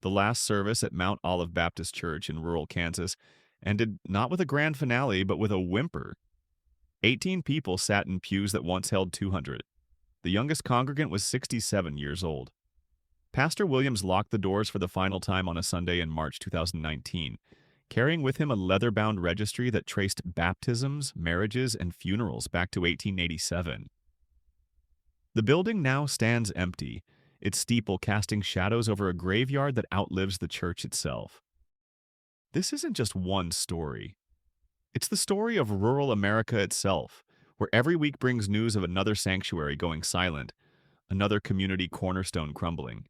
The last service at Mount Olive Baptist Church in rural Kansas ended not with a grand finale, but with a whimper. 18 people sat in pews that once held 200. The youngest congregant was 67 years old. Pastor Williams locked the doors for the final time on a Sunday in March 2019, carrying with him a leather-bound registry that traced baptisms, marriages, and funerals back to 1887. The building now stands empty, its steeple casting shadows over a graveyard that outlives the church itself. This isn't just one story. It's the story of rural America itself, where every week brings news of another sanctuary going silent, another community cornerstone crumbling.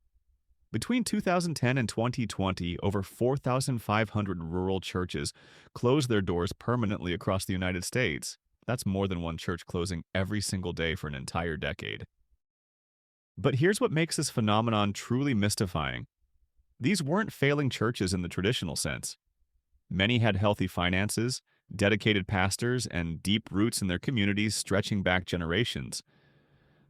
Between 2010 and 2020, over 4,500 rural churches closed their doors permanently across the United States. That's more than one church closing every single day for an entire decade. But here's what makes this phenomenon truly mystifying. These weren't failing churches in the traditional sense. Many had healthy finances, dedicated pastors, and deep roots in their communities stretching back generations.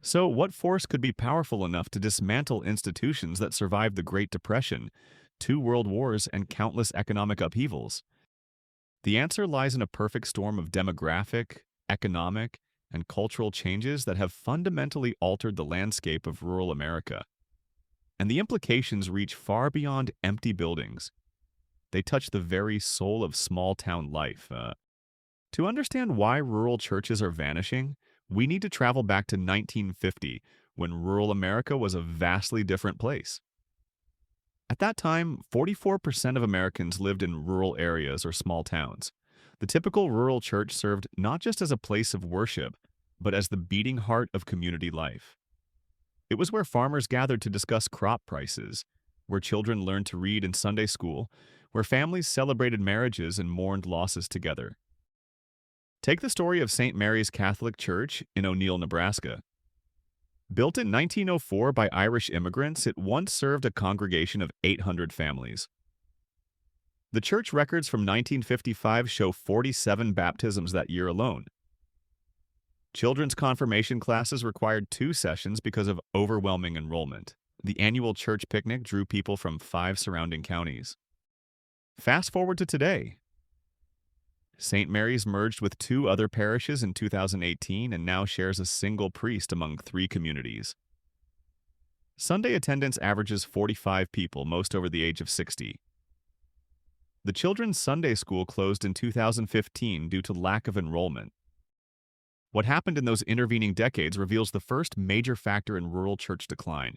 So, what force could be powerful enough to dismantle institutions that survived the Great Depression, 2 world wars, and countless economic upheavals? The answer lies in a perfect storm of demographic, economic, and cultural changes that have fundamentally altered the landscape of rural America. And the implications reach far beyond empty buildings. They touch the very soul of small-town life. To understand why rural churches are vanishing, we need to travel back to 1950, when rural America was a vastly different place. At that time, 44% of Americans lived in rural areas or small towns. The typical rural church served not just as a place of worship, but as the beating heart of community life. It was where farmers gathered to discuss crop prices, where children learned to read in Sunday school, where families celebrated marriages and mourned losses together. Take the story of St. Mary's Catholic Church in O'Neill, Nebraska. Built in 1904 by Irish immigrants, it once served a congregation of 800 families. The church records from 1955 show 47 baptisms that year alone. Children's confirmation classes required 2 sessions because of overwhelming enrollment. The annual church picnic drew people from 5 surrounding counties. Fast forward to today. St. Mary's merged with 2 other parishes in 2018 and now shares a single priest among 3 communities. Sunday attendance averages 45 people, most over the age of 60. The children's Sunday school closed in 2015 due to lack of enrollment. What happened in those intervening decades reveals the first major factor in rural church decline: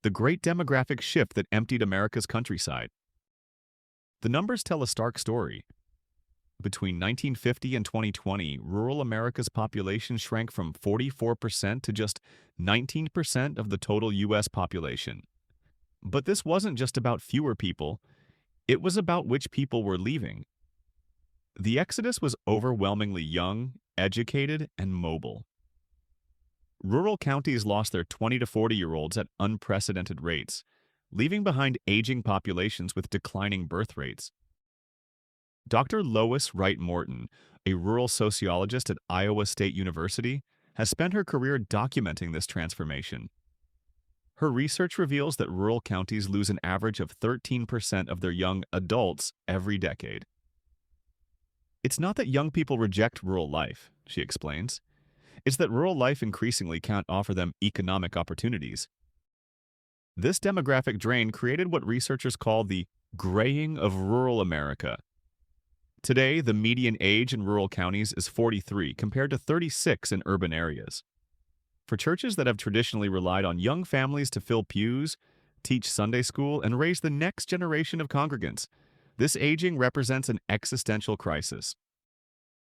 the great demographic shift that emptied America's countryside. The numbers tell a stark story. Between 1950 and 2020, rural America's population shrank from 44% to just 19% of the total U.S. population. But this wasn't just about fewer people, it was about which people were leaving. The exodus was overwhelmingly young, educated, and mobile. Rural counties lost their 20 to 40-year-olds at unprecedented rates, leaving behind aging populations with declining birth rates. Dr. Lois Wright Morton, a rural sociologist at Iowa State University, has spent her career documenting this transformation. Her research reveals that rural counties lose an average of 13% of their young adults every decade. It's not that young people reject rural life, she explains. It's that rural life increasingly can't offer them economic opportunities. This demographic drain created what researchers call the graying of rural America. Today, the median age in rural counties is 43 compared to 36 in urban areas. For churches that have traditionally relied on young families to fill pews, teach Sunday school, and raise the next generation of congregants, this aging represents an existential crisis.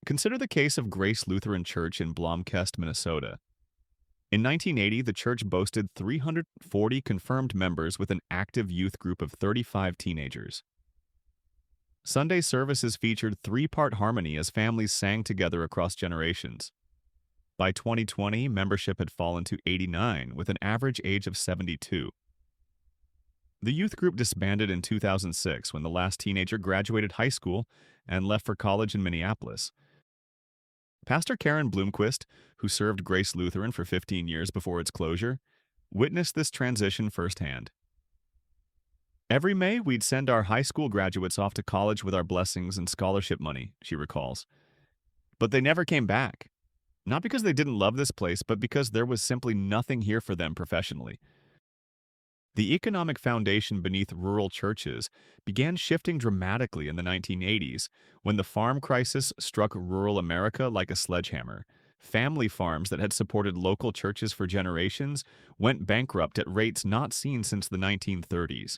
Consider the case of Grace Lutheran Church in Blomkest, Minnesota. In 1980, the church boasted 340 confirmed members with an active youth group of 35 teenagers. Sunday services featured 3-part harmony as families sang together across generations. By 2020, membership had fallen to 89, with an average age of 72. The youth group disbanded in 2006 when the last teenager graduated high school and left for college in Minneapolis. Pastor Karen Bloomquist, who served Grace Lutheran for 15 years before its closure, witnessed this transition firsthand. Every May, we'd send our high school graduates off to college with our blessings and scholarship money, she recalls. But they never came back. Not because they didn't love this place, but because there was simply nothing here for them professionally. The economic foundation beneath rural churches began shifting dramatically in the 1980s when the farm crisis struck rural America like a sledgehammer. Family farms that had supported local churches for generations went bankrupt at rates not seen since the 1930s.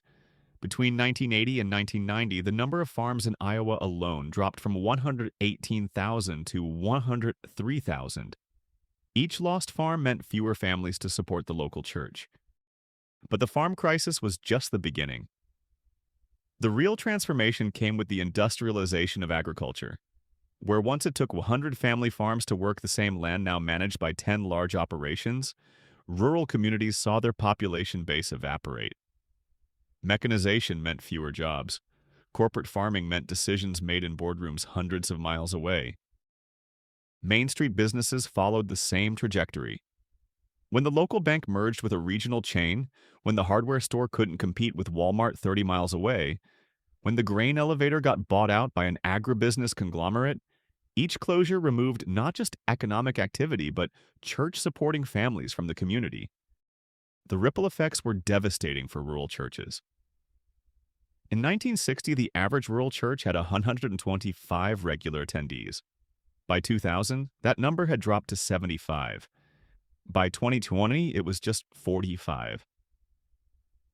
Between 1980 and 1990, the number of farms in Iowa alone dropped from 118,000 to 103,000. Each lost farm meant fewer families to support the local church. But the farm crisis was just the beginning. The real transformation came with the industrialization of agriculture, where once it took 100 family farms to work the same land now managed by 10 large operations, rural communities saw their population base evaporate. Mechanization meant fewer jobs. Corporate farming meant decisions made in boardrooms hundreds of miles away. Main Street businesses followed the same trajectory. When the local bank merged with a regional chain, when the hardware store couldn't compete with Walmart 30 miles away, when the grain elevator got bought out by an agribusiness conglomerate, each closure removed not just economic activity, but church-supporting families from the community. The ripple effects were devastating for rural churches. In 1960, the average rural church had 125 regular attendees. By 2000, that number had dropped to 75. By 2020, it was just 45.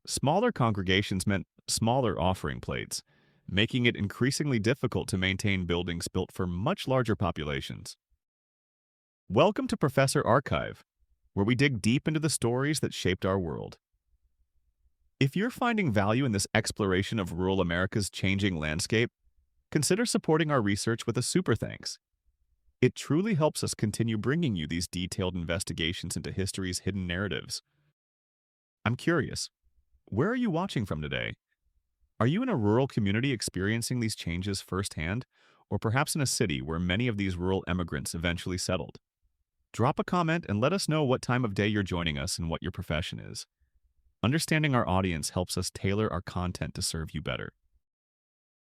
Smaller congregations meant smaller offering plates, making it increasingly difficult to maintain buildings built for much larger populations. Welcome to Professor Archive, where we dig deep into the stories that shaped our world. If you're finding value in this exploration of rural America's changing landscape, consider supporting our research with a super thanks. It truly helps us continue bringing you these detailed investigations into history's hidden narratives. I'm curious, where are you watching from today? Are you in a rural community experiencing these changes firsthand, or perhaps in a city where many of these rural immigrants eventually settled? Drop a comment and let us know what time of day you're joining us and what your profession is. Understanding our audience helps us tailor our content to serve you better.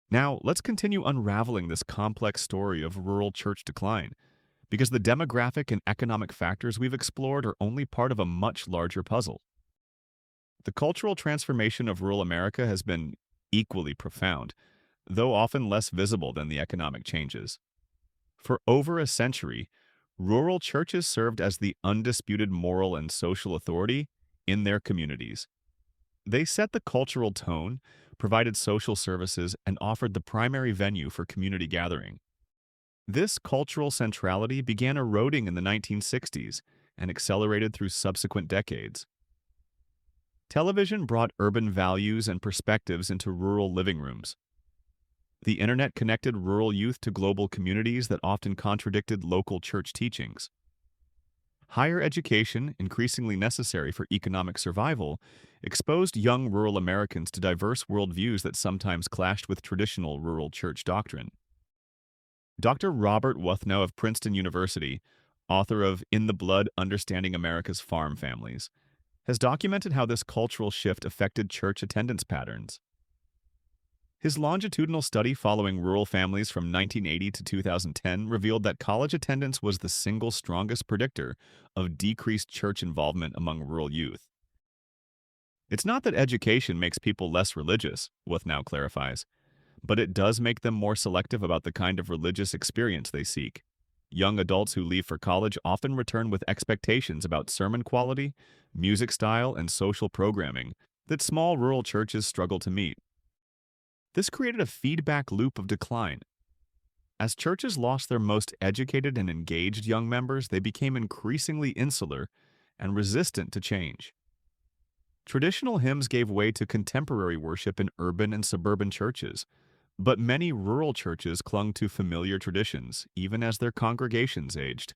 Now, let's continue unraveling this complex story of rural church decline, because the demographic and economic factors we've explored are only part of a much larger puzzle. The cultural transformation of rural America has been equally profound, though often less visible than the economic changes. For over a century, rural churches served as the undisputed moral and social authority in their communities. They set the cultural tone, provided social services, and offered the primary venue for community gathering. This cultural centrality began eroding in the 1960s and accelerated through subsequent decades. Television brought urban values and perspectives into rural living rooms. The internet connected rural youth to global communities that often contradicted local church teachings. Higher education, increasingly necessary for economic survival, exposed young rural Americans to diverse worldviews that sometimes clashed with traditional rural church doctrine. Dr. Robert Wuthnow of Princeton University, author of In the Blood: Understanding America's Farm Families, has documented how this cultural shift affected church attendance patterns. His longitudinal study following rural families from 1980 to 2010 revealed that college attendance was the single strongest predictor of decreased church involvement among rural youth. It's not that education makes people less religious, Wuthnow clarifies, but it does make them more selective about the kind of religious experience they seek. Young adults who leave for college often return with expectations about sermon quality, music style, and social programming that small rural churches struggle to meet. This created a feedback loop of decline. As churches lost their most educated and engaged young members, they became increasingly insular and resistant to change. Traditional hymns gave way to contemporary worship in urban and suburban churches, but many rural churches clung to familiar traditions, even as their congregations aged.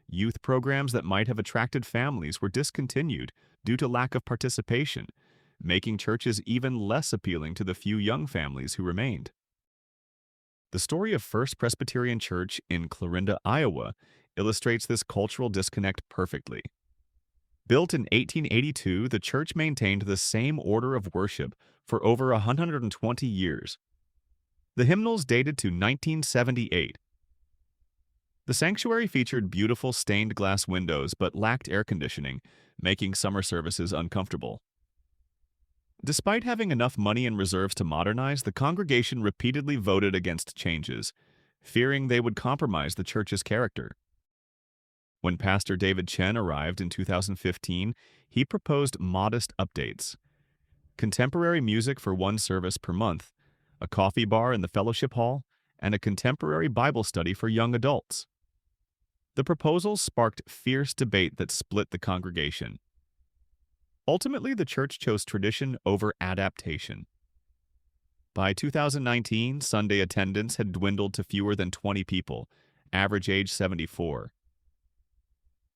Youth programs that might have attracted families were discontinued due to lack of participation, making churches even less appealing to the few young families who remained. The story of First Presbyterian Church in Clarinda, Iowa, illustrates this cultural disconnect perfectly. Built in 1882, the church maintained the same order of worship for over 120 years. The hymnals dated to 1978. The sanctuary featured beautiful stained glass windows but lacked air conditioning, making summer services uncomfortable. Despite having enough money and reserves to modernize, the congregation repeatedly voted against changes, fearing they would compromise the church's character. When Pastor David Chen arrived in 2015, he proposed modest updates: contemporary music for one service per month, a coffee bar in the fellowship hall, and a contemporary Bible study for young adults. The proposals sparked fierce debate that split the congregation. Ultimately, the church chose tradition over adaptation. By 2019, Sunday attendance had dwindled to fewer than 20 people, average age 74.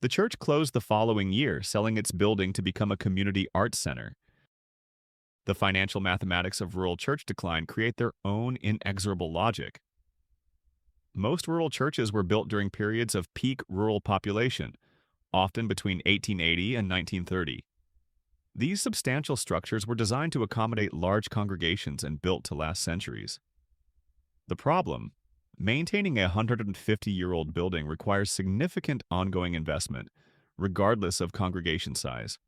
The church closed the following year, selling its building to become a community arts center. The financial mathematics of rural church decline create their own inexorable logic. Most rural churches were built during periods of peak rural population, often between 1880 and 1930. These substantial structures were designed to accommodate large congregations and built to last centuries. The problem: maintaining a 150-year-old building requires significant ongoing investment, regardless of congregation size.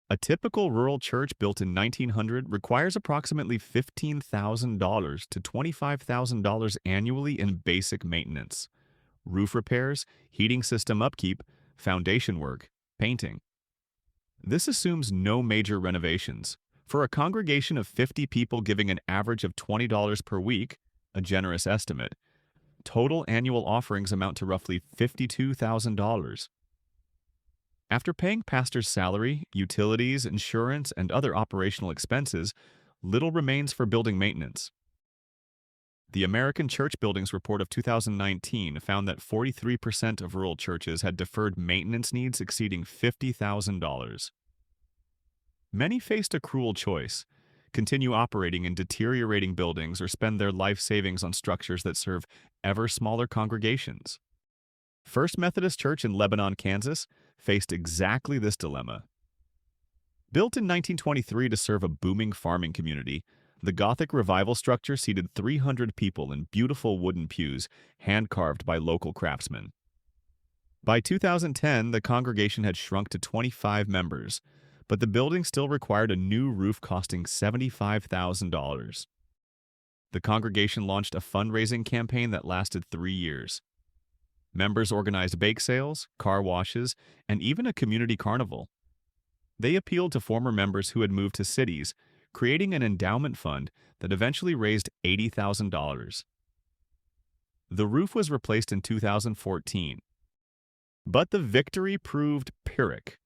A typical rural church built in 1900 requires approximately $15,000 to $25,000 annually in basic maintenance: roof repairs, heating system upkeep, foundation work, painting. This assumes no major renovations. For a congregation of 50 people giving an average of $20 per week, a generous estimate, total annual offerings amount to roughly $52,000. After paying pastor's salary, utilities, insurance, and other operational expenses, little remains for building maintenance. The American Church Buildings Report of 2019 found that 43% of rural churches had deferred maintenance needs exceeding $50,000. Many faced a cruel choice: continue operating in deteriorating buildings or spend their life savings on structures that serve ever smaller congregations. First Methodist Church in Lebanon, Kansas, faced exactly this dilemma. Built in 1923 to serve a booming farming community, the Gothic Revival structure seated 300 people in beautiful wooden pews, hand-carved by local craftsmen. By 2010, the congregation had shrunk to 25 members, but the building still required a new roof costing $75,000. The congregation launched a fundraising campaign that lasted 3 years. Members organized bake sales, car washes, and even a community carnival. They appealed to former members who had moved to cities, creating an endowment fund that eventually raised $80,000. The roof was replaced in 2014. But the victory proved Pyrrhic.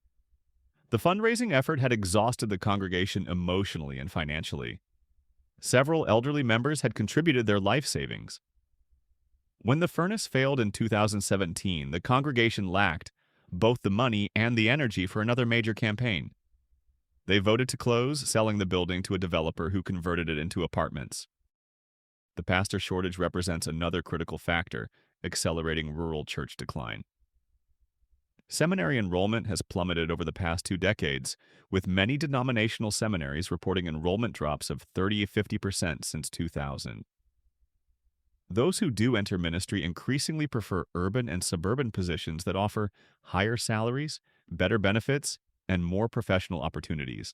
The fundraising effort had exhausted the congregation emotionally and financially. Several elderly members had contributed their life savings. When the furnace failed in 2017, the congregation lacked both the money and the energy for another major campaign. They voted to close, selling the building to a developer who converted it into apartments. The pastor shortage represents another critical factor, accelerating rural church decline. Seminary enrollment has plummeted over the past 2 decades, with many denominational seminaries reporting enrollment drops of 30–50% since 2000. Those who do enter ministry increasingly prefer urban and suburban positions that offer higher salaries, better benefits, and more professional opportunities.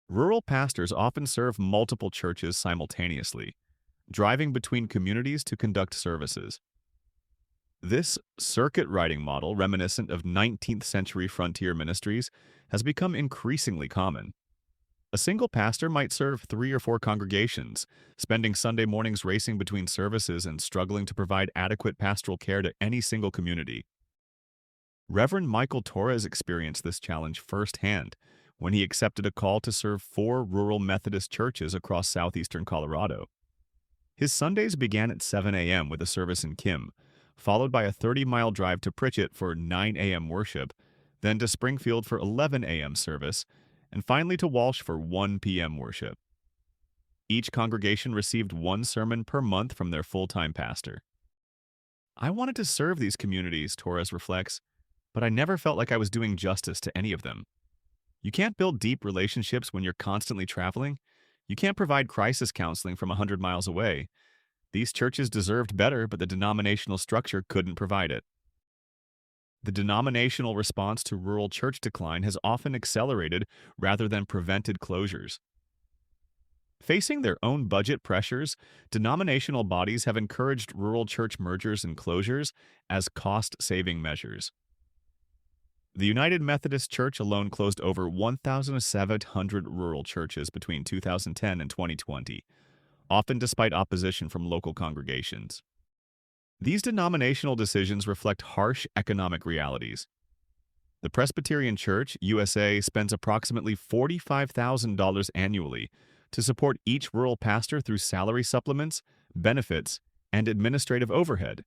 Rural pastors often serve multiple churches simultaneously, driving between communities to conduct services. This circuit riding model, reminiscent of 19th century frontier ministries, has become increasingly common. A single pastor might serve 3 or 4 congregations, spending Sunday mornings racing between services and struggling to provide adequate pastoral care to any single community. Reverend Michael Torres experienced this challenge firsthand when he accepted a call to serve 4 rural Methodist churches across southeastern Colorado. His Sundays began at 7 a.m. with a service in Kim, followed by a 30-mile drive to Pritchett for 9 a.m. worship, then to Springfield for 11 a.m. service, and finally to Walsh for 1 p.m. worship. Each congregation received 1 sermon per month from their full-time pastor. "I wanted to serve these communities," Torres reflects, but I never felt like I was doing justice to any of them. You can't build deep relationships when you're constantly traveling. You can't provide crisis counseling from 100 miles away. These churches deserved better, but the denominational structure couldn't provide it. The denominational response to rural church decline has often accelerated rather than prevented closures. Facing their own budget pressures, denominational bodies have encouraged rural church mergers and closures as cost-saving measures. The United Methodist Church alone closed over 1,700 rural churches between 2010 and 2020, often despite opposition from local congregations. These denominational decisions reflect harsh economic realities. The Presbyterian Church, USA, spends approximately $45,000 annually to support each rural pastor through salary supplements, benefits, and administrative overhead.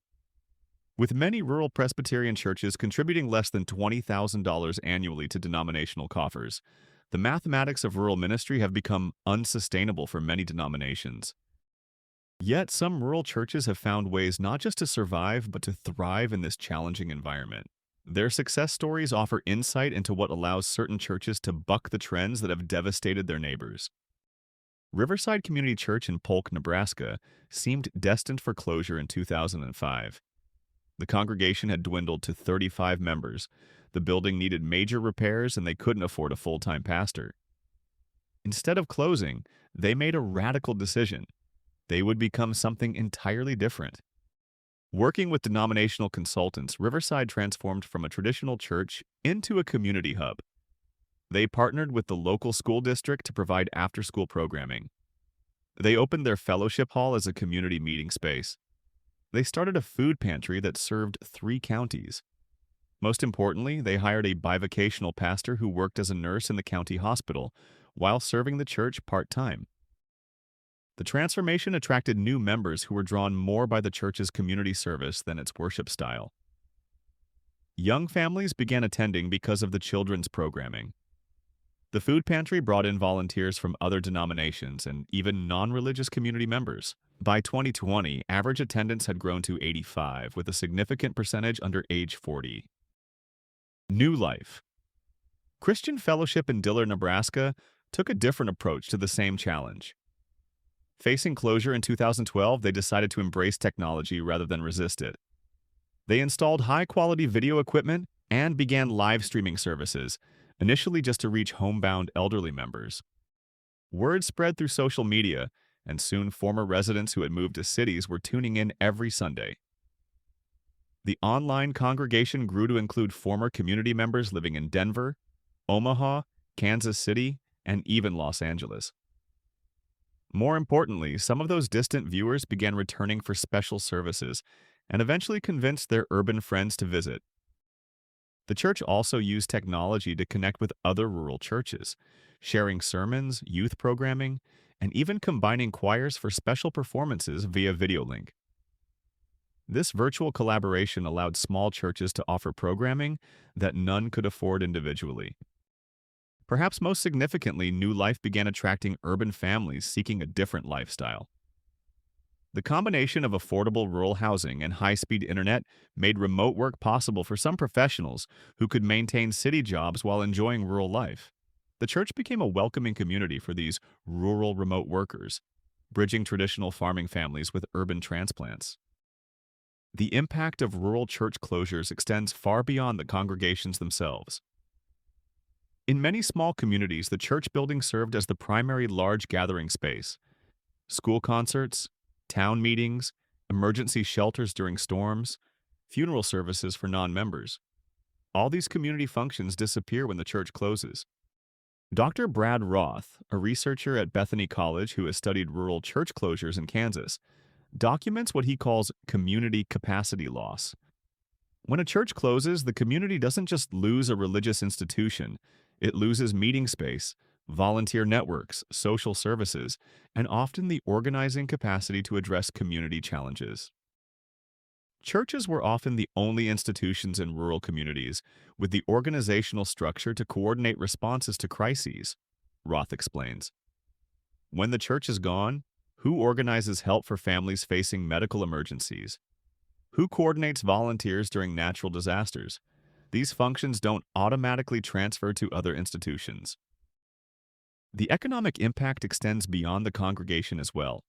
With many rural Presbyterian churches contributing less than $20,000 annually to denominational coffers, the mathematics of rural ministry have become unsustainable for many denominations. Yet some rural churches have found ways not just to survive, but to thrive in this challenging environment. Their success stories offer insight into what allows certain churches to buck the trends that have devastated their neighbors. Riverside Community Church in Polk, Nebraska, seemed destined for closure in 2005. The congregation had dwindled to 35 members. The building needed major repairs and they couldn't afford a full-time pastor. Instead of closing, they made a radical decision. They would become something entirely different. Working with denominational consultants, Riverside transformed from a traditional church into a community hub. They partnered with the local school district to provide after-school programming. They opened their fellowship hall as a community meeting space. They started a food pantry that served 3 counties. Most importantly, they hired a bivocational pastor who worked as a nurse in the county hospital while serving the church part-time. The transformation attracted new members who were drawn more by the church's community service than its worship style. Young families began attending because of the children's programming. The food pantry brought in volunteers from other denominations and even non-religious community members. By 2020, average attendance had grown to 85, with a significant percentage under age 40. New life. Christian Fellowship in Diller, Nebraska, took a different approach to the same challenge. Facing closure in 2012, they decided to embrace technology rather than resist it. They installed high-quality video equipment and began live streaming services, initially just to reach homebound elderly members. Word spread through social media, and soon former residents who had moved to cities were tuning in every Sunday. The online congregation grew to include former community members living in Denver, Omaha, Kansas City, and even Los Angeles. More importantly, some of those distant viewers began returning for special services and eventually convinced their urban friends to visit. The church also used technology to connect with other rural churches, sharing sermons, youth programming, and even combining choirs for special performances via video link. This virtual collaboration allowed small churches to offer programming that none could afford individually. Perhaps most significantly, New Life began attracting urban families seeking a different lifestyle. The combination of affordable rural housing and high-speed internet made remote work possible for some professionals who could maintain city jobs while enjoying rural life. The church became a welcoming community for these rural remote workers, bridging traditional farming families with urban transplants. The impact of rural church closures extends far beyond the congregations themselves. In many small communities, the church building served as the primary large gathering space. School concerts, town meetings, emergency shelters during storms, funeral services for non-members. All these community functions disappear when the church closes. Dr. Brad Roth, a researcher at Bethany College who has studied rural church closures in Kansas, documents what he calls community capacity loss. When a church closes, the community doesn't just lose a religious institution, it loses meeting space, volunteer networks, social services, and often the organizing capacity to address community challenges. Churches were often the only institutions in rural communities with the organizational structure to coordinate responses to crises, Roth explains. When the church is gone, who organizes help for families facing medical emergencies? Who coordinates volunteers during natural disasters? These functions don't automatically transfer to other institutions. The economic impact extends beyond the congregation as well.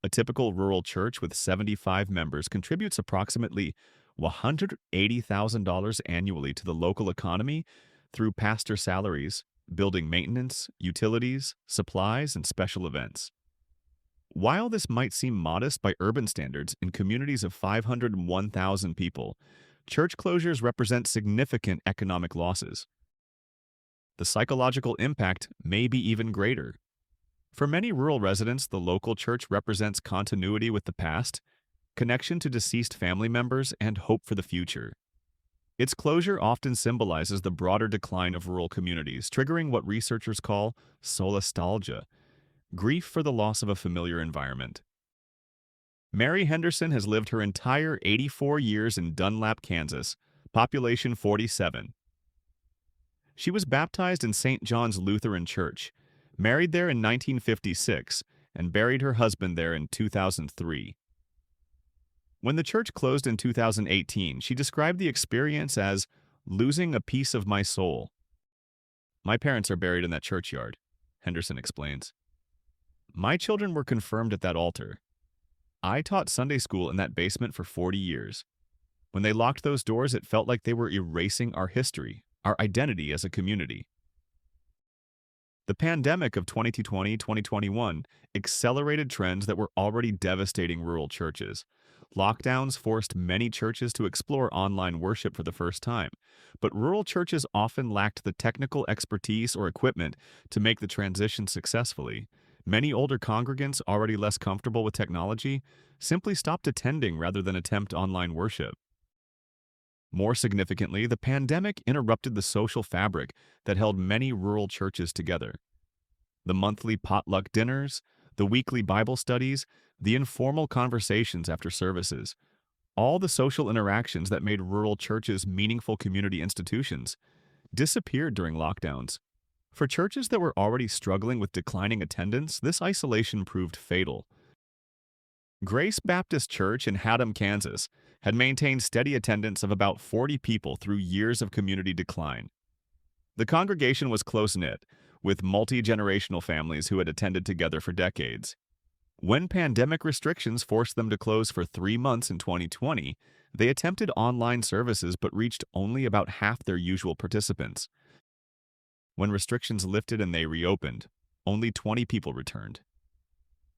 A typical rural church with 75 members contributes approximately $180,000 annually to the local economy through pastor salaries, building maintenance, utilities, supplies, and special events. While this might seem modest by urban standards in communities of 501,000 people, church closures represent significant economic losses. The psychological impact may be even greater. For many rural residents, the local church represents continuity with the past, connection to deceased family members, and hope for the future. Its closure often symbolizes the broader decline of rural communities, triggering what researchers call solastalgia, grief for the loss of a familiar environment. Mary Henderson has lived her entire 84 years in Dunlap, Kansas, population 47. She was baptized in St. John's Lutheran Church, married there in 1956, and buried her husband there in 2003. When the church closed in 2018, she described the experience as losing a piece of my soul. My parents are buried in that churchyard, Henderson explains. My children were confirmed at that altar. I taught Sunday school in that basement for 40 years. When they locked those doors, it felt like they were erasing our history, our identity as a community. The pandemic of 2020-2021 accelerated trends that were already devastating rural churches. Lockdowns forced many churches to explore online worship for the first time, but rural churches often lacked the technical expertise or equipment to make the transition successfully. Many older congregants, already less comfortable with technology, simply stopped attending rather than attempt online worship. More significantly, the pandemic interrupted the social fabric that held many rural churches together. The monthly potluck dinners, the weekly Bible studies, the informal conversations after services, all the social interactions that made rural churches meaningful community institutions, disappeared during lockdowns. For churches that were already struggling with declining attendance, this isolation proved fatal. Grace Baptist Church in Haddam, Kansas, had maintained steady attendance of about 40 people through years of community decline. The congregation was close-knit, with multi-generational families who had attended together for decades. When pandemic restrictions forced them to close for 3 months in 2020, they attempted online services but reached only about half their usual participants. When restrictions lifted and they reopened, only 20 people returned.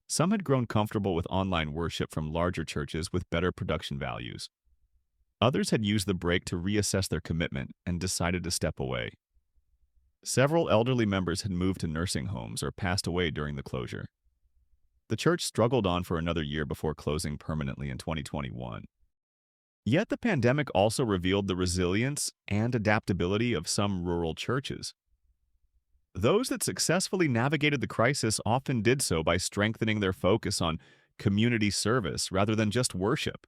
Some had grown comfortable with online worship from larger churches with better production values. Others had used the break to reassess their commitment and decided to step away. Several elderly members had moved to nursing homes or passed away during the closure. The church struggled on for another year before closing permanently in 2021. Yet the pandemic also revealed the resilience and adaptability of some rural churches. Those that successfully navigated the crisis often did so by strengthening their focus on community service rather than just worship.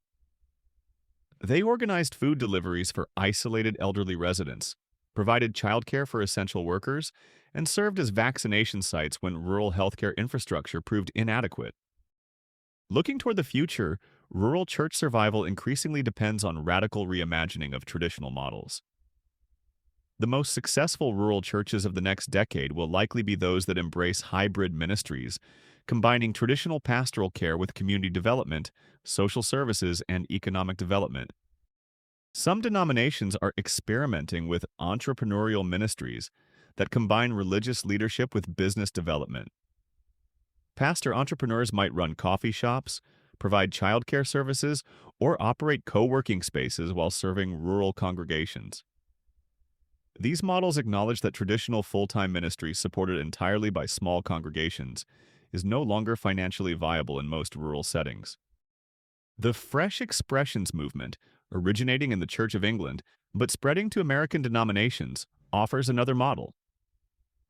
They organized food deliveries for isolated elderly residents, provided childcare for essential workers, and served as vaccination sites when rural healthcare infrastructure proved inadequate. Looking toward the future, rural church survival increasingly depends on radical reimagining of traditional models. The most successful rural churches of the next decade will likely be those that embrace hybrid ministries, combining traditional pastoral care with community development, social services, and economic development. Some denominations are experimenting with entrepreneurial ministries that combine religious leadership with business development. Pastor entrepreneurs might run coffee shops, provide childcare services, or operate co-working spaces while serving rural congregations. These models acknowledge that traditional full-time ministry supported entirely by small congregations is no longer financially viable in most rural settings. The Fresh Expressions movement, originating in the Church of England but spreading to American denominations, offers another model.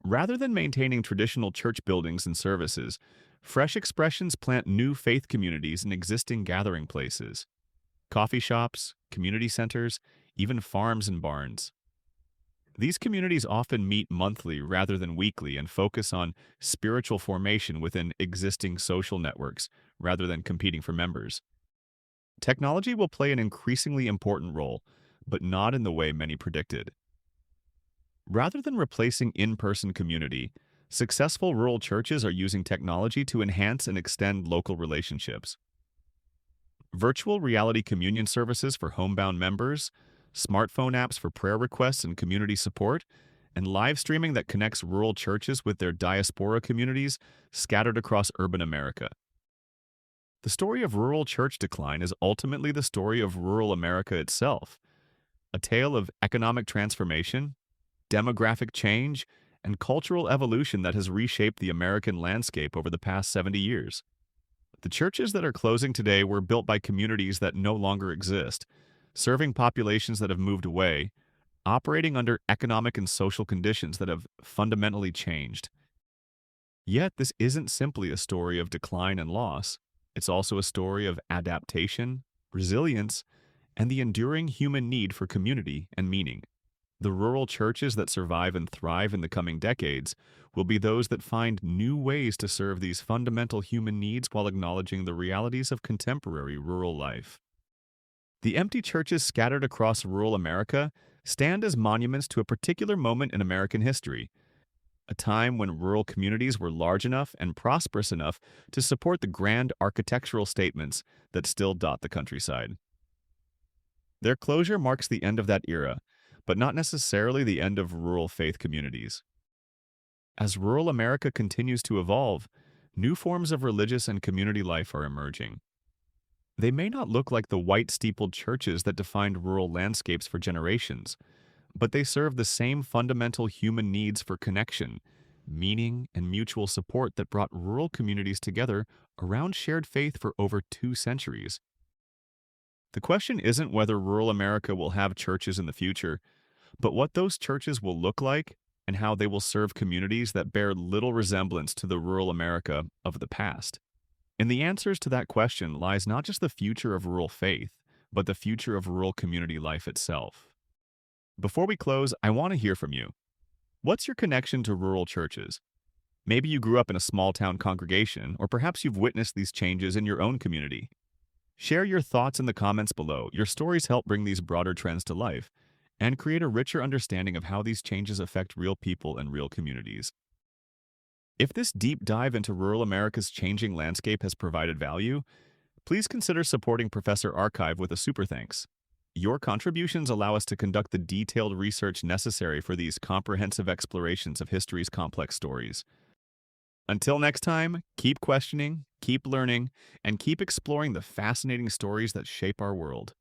Rather than maintaining traditional church buildings and services, Fresh Expressions plant new faith communities in existing gathering places, coffee shops, community centers, even farms and barns. These communities often meet monthly rather than weekly and focus on spiritual formation within existing social networks rather than competing for members. Technology will play an increasingly important role, but not in the way many predicted. Rather than replacing in-person community, successful rural churches are using technology to enhance and extend local relationships. Virtual reality communion services for homebound members, smartphone apps for prayer requests and community support, and live streaming that connects rural churches with their diaspora communities scattered across urban America. The story of rural church decline is ultimately the story of rural America itself, a tale of economic transformation, demographic change, and cultural evolution that has reshaped the American landscape over the past 70 years. The churches that are closing today were built by communities that no longer exist, serving populations that have moved away, operating under economic and social conditions that have fundamentally changed. Yet, this isn't simply a story of decline and loss. It's also a story of adaptation, resilience, and the enduring human need for community and meaning. The rural churches that survive and thrive in the coming decades will be those that find new ways to serve these fundamental human needs while acknowledging the realities of contemporary rural life. The empty churches scattered across rural America stand as monuments to a particular moment in American history, a time when rural communities were large enough and prosperous enough to support the grand architectural statements that still dot the countryside. Their closure marks the end of that era, but not necessarily the end of rural faith communities. As rural America continues to evolve, new forms of religious and community life are emerging. They may not look like the white steepled churches that defined rural landscapes for generations, but they serve the same fundamental human needs for connection, meaning, and mutual support that brought rural communities together around shared faith for over 2 centuries. The question isn't whether rural America will have churches in the future, but what those churches will look like and how they will serve communities that bear little resemblance to the rural America of the past. In the answers to that question lies not just the future of rural faith, but the future of rural community life itself. Before we close, I want to hear from you. What's your connection to rural churches? Maybe you grew up in a small town congregation, or perhaps you've witnessed these changes in your own community. Share your thoughts in the comments below. Your stories help bring these broader trends to life and create a richer understanding of how these changes affect real people and real communities. If this deep dive into rural America's changing landscape has provided value, please consider supporting Professor Archive with a super thanks. Your contributions allow us to conduct the detailed research necessary for these comprehensive explorations of history's complex stories. Until next time, keep questioning, keep learning, and keep exploring the fascinating stories that shape our world.